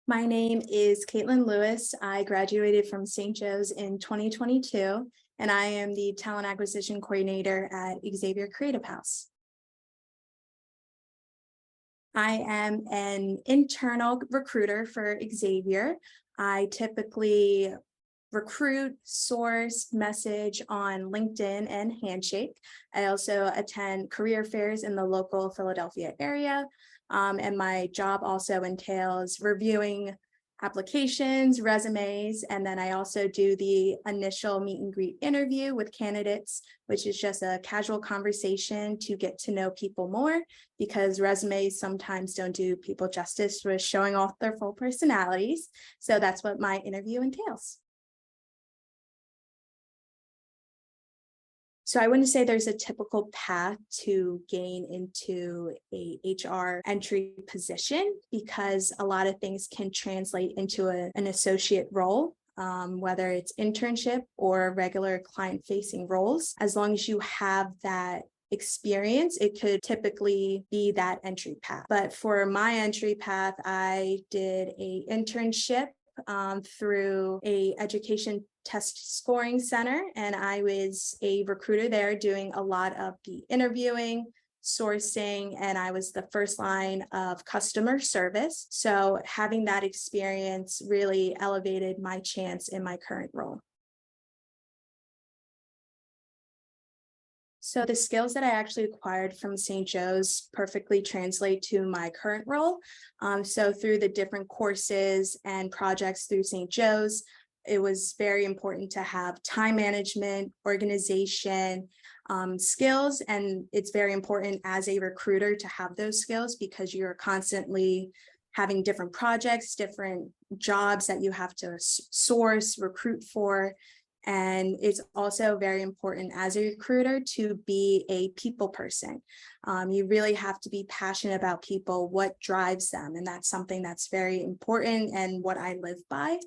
My name is Caitlin Lewis. I graduated from St. Joe's in 2022, and I am the Talent Acquisition Coordinator at Xavier Creative House. I am an internal recruiter for Xavier. I typically recruit, source, message on LinkedIn and Handshake. I also attend career fairs in the local Philadelphia area. And my job also entails reviewing applications, resumes, and then I also do the initial meet and greet interview with candidates, which is just a casual conversation to get to know people more, because resumes sometimes don't do people justice with showing off their full personalities. So that's what my interview entails. So I wouldn't say there's a typical path to gain into a HR entry position, because a lot of things can translate into an associate role, whether it's internship or regular client-facing roles. As long as you have that experience, it could typically be that entry path. But for my entry path, I did an internship through a education test scoring center, and I was a recruiter there doing a lot of the interviewing, sourcing, and I was the first line of customer service. So having that experience really elevated my chance in my current role. So the skills that I actually acquired from St. Joe's perfectly translate to my current role. So through the different courses and projects through St. Joe's, it was very important to have time management, organization, skills. And it's very important as a recruiter to have those skills, because you're constantly having different projects, different jobs that you have to source, recruit for. And it's also very important as a recruiter to be a people person. You really have to be passionate about people, what drives them. And that's something that's very important and what I live by.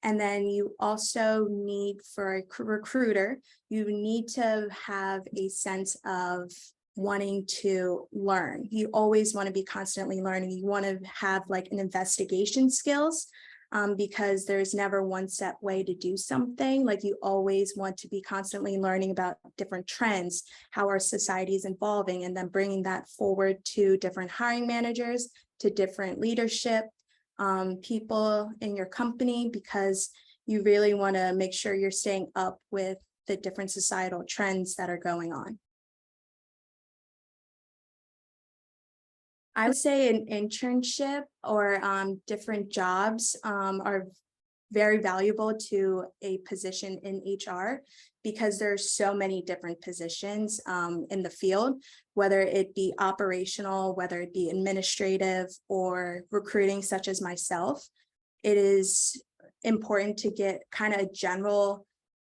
And then you also need, for a recruiter, you need to have a sense of wanting to learn. You always want to be constantly learning. You want to have like an investigation skills, because there's never one set way to do something. Like, you always want to be constantly learning about different trends, how our society is evolving, and then bringing that forward to different hiring managers, to different leadership, people in your company, because you really want to make sure you're staying up with the different societal trends that are going on. I would say an internship or different jobs are very valuable to a position in HR, because there's so many different positions in the field, whether it be operational, whether it be administrative or recruiting, such as myself. It is important to get kind of a general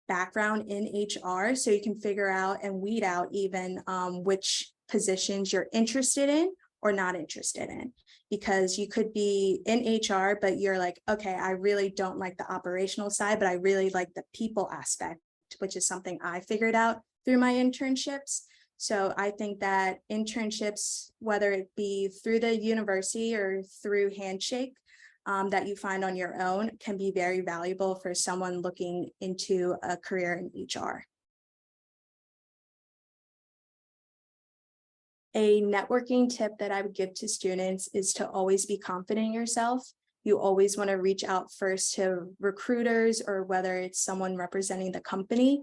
background in HR, so you can figure out and weed out even which positions you're interested in or not interested in. Because you could be in HR, but you're like, okay, I really don't like the operational side, but I really like the people aspect, which is something I figured out through my internships. So I think that internships, whether it be through the university or through Handshake, that you find on your own, can be very valuable for someone looking into a career in HR. A networking tip that I would give to students is to always be confident in yourself. You always want to reach out first to recruiters, or whether it's someone representing the company.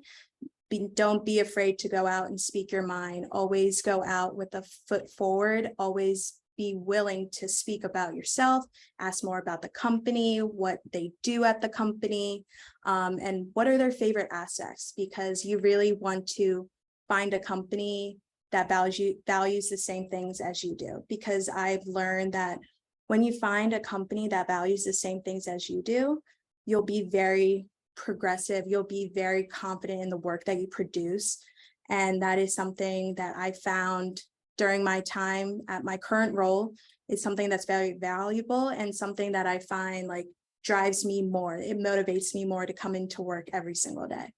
Don't be afraid to go out and speak your mind. Always go out with a foot forward. Always be willing to speak about yourself, ask more about the company, what they do at the company, and what are their favorite aspects, because you really want to find a company that values the same things as you do. Because I've learned that when you find a company that values the same things as you do, you'll be very progressive, you'll be very confident in the work that you produce. And that is something that I found during my time at my current role. Is something that's very valuable, and something that I find like drives me more. It motivates me more to come into work every single day.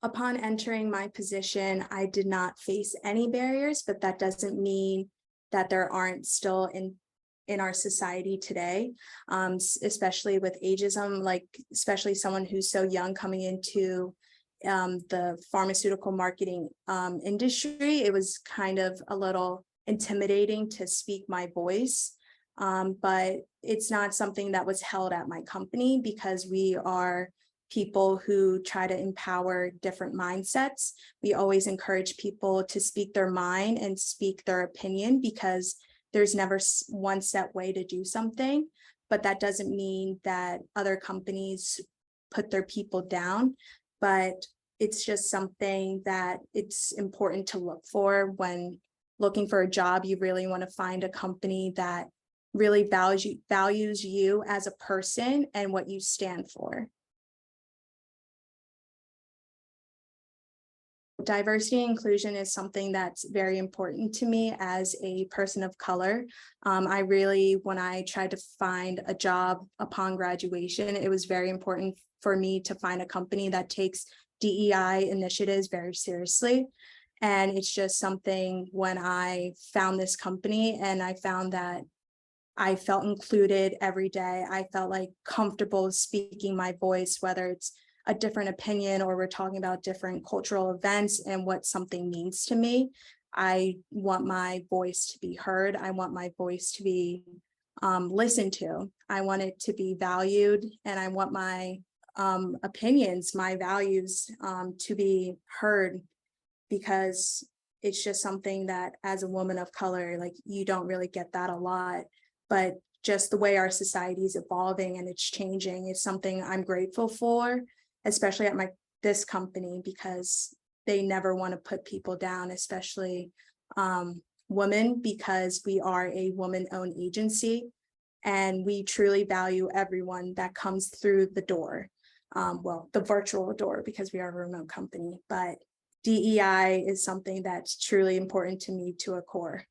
Upon entering my position, I did not face any barriers, but that doesn't mean that there aren't still in our society today, especially with ageism, like especially someone who's so young coming into the pharmaceutical marketing industry. It was kind of a little intimidating to speak my voice, but it's not something that was held at my company because we are people who try to empower different mindsets. We always encourage people to speak their mind and speak their opinion because there's never one set way to do something, but that doesn't mean that other companies put their people down. But it's just something that it's important to look for when looking for a job. You really want to find a company that really values you as a person and what you stand for. Diversity and inclusion is something that's very important to me as a person of color. I really, when I tried to find a job upon graduation, it was very important for me to find a company that takes DEI initiatives very seriously. And it's just something when I found this company and I found that I felt included every day. I felt like comfortable speaking my voice, whether it's a different opinion or we're talking about different cultural events and what something means to me. I want my voice to be heard. I want my voice to be listened to. I want it to be valued, and I want my opinions, my values to be heard, because it's just something that as a woman of color, like, you don't really get that a lot, but just the way our society is evolving and it's changing is something I'm grateful for, especially at this company, because they never want to put people down, especially women, because we are a woman-owned agency and we truly value everyone that comes through the door. Well, the virtual door, because we are a remote company, but DEI is something that's truly important to me to a core.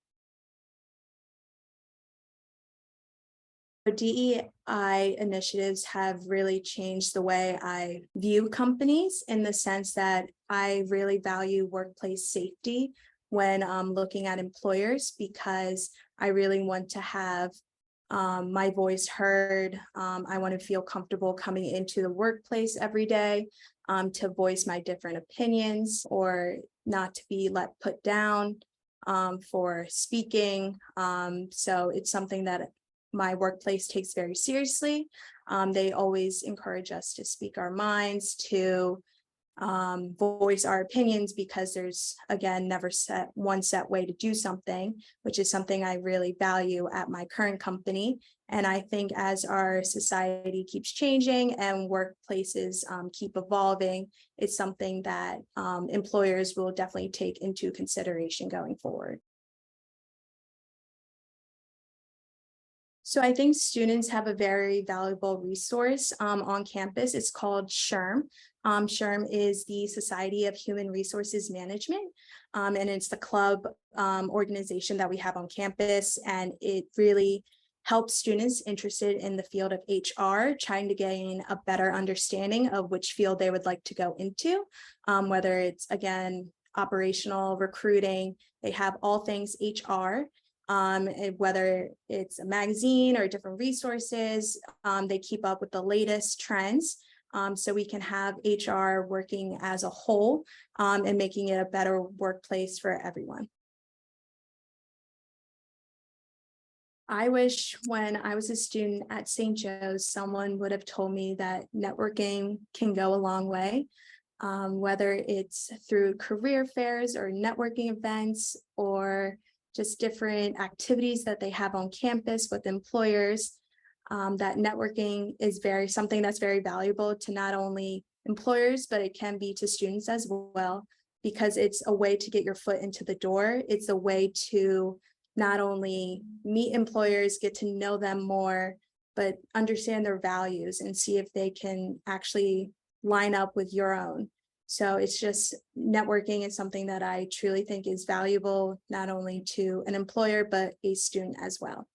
DEI initiatives have really changed the way I view companies, in the sense that I really value workplace safety when looking at employers, because I really want to have my voice heard. I want to feel comfortable coming into the workplace every day to voice my different opinions, or not to be put down for speaking. So it's something that my workplace takes very seriously. They always encourage us to speak our minds, to voice our opinions, because there's, again, never one set way to do something, which is something I really value at my current company. And I think as our society keeps changing and workplaces keep evolving, it's something that employers will definitely take into consideration going forward. So I think students have a very valuable resource on campus. It's called SHRM. SHRM is the Society of Human Resources Management, and it's the club organization that we have on campus, and it really helps students interested in the field of HR trying to gain a better understanding of which field they would like to go into, whether it's, again, operational, recruiting. They have all things HR. Whether it's a magazine or different resources, they keep up with the latest trends, so we can have HR working as a whole and making it a better workplace for everyone. I wish when I was a student at St. Joe's, someone would have told me that networking can go a long way, whether it's through career fairs or networking events, or just different activities that they have on campus with employers. That networking is something that's very valuable to not only employers, but it can be to students as well, because it's a way to get your foot into the door. It's a way to not only meet employers, get to know them more, but understand their values and see if they can actually line up with your own. So it's just, networking is something that I truly think is valuable, not only to an employer, but a student as well.